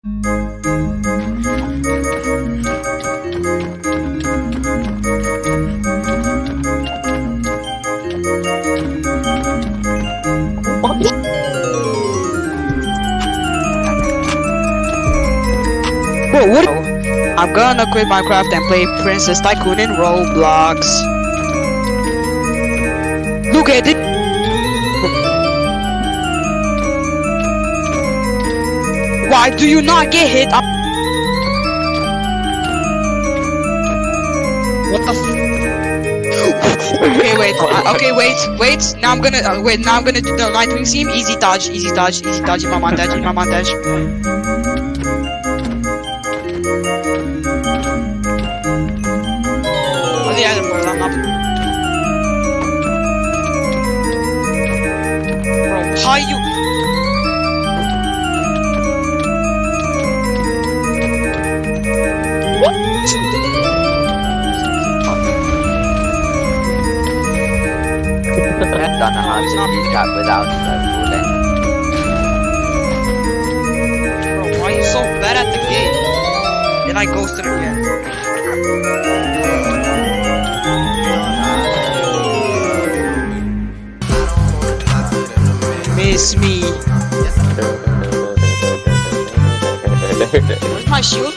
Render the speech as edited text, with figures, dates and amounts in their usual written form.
Bro, what? I'm gonna quit Minecraft and play Princess Tycoon in Roblox. Look at it. Why do you not get hit? What the? Okay, wait. Okay, wait. Now I'm gonna wait. Now I'm gonna do the Nightwing theme. Easy dodge. In my montage. Oh yeah, bro, how you? What? Don't know how to beat that without falling. Bro, why are you so bad at the game? Then I ghosted again. Miss me. Where's my shield?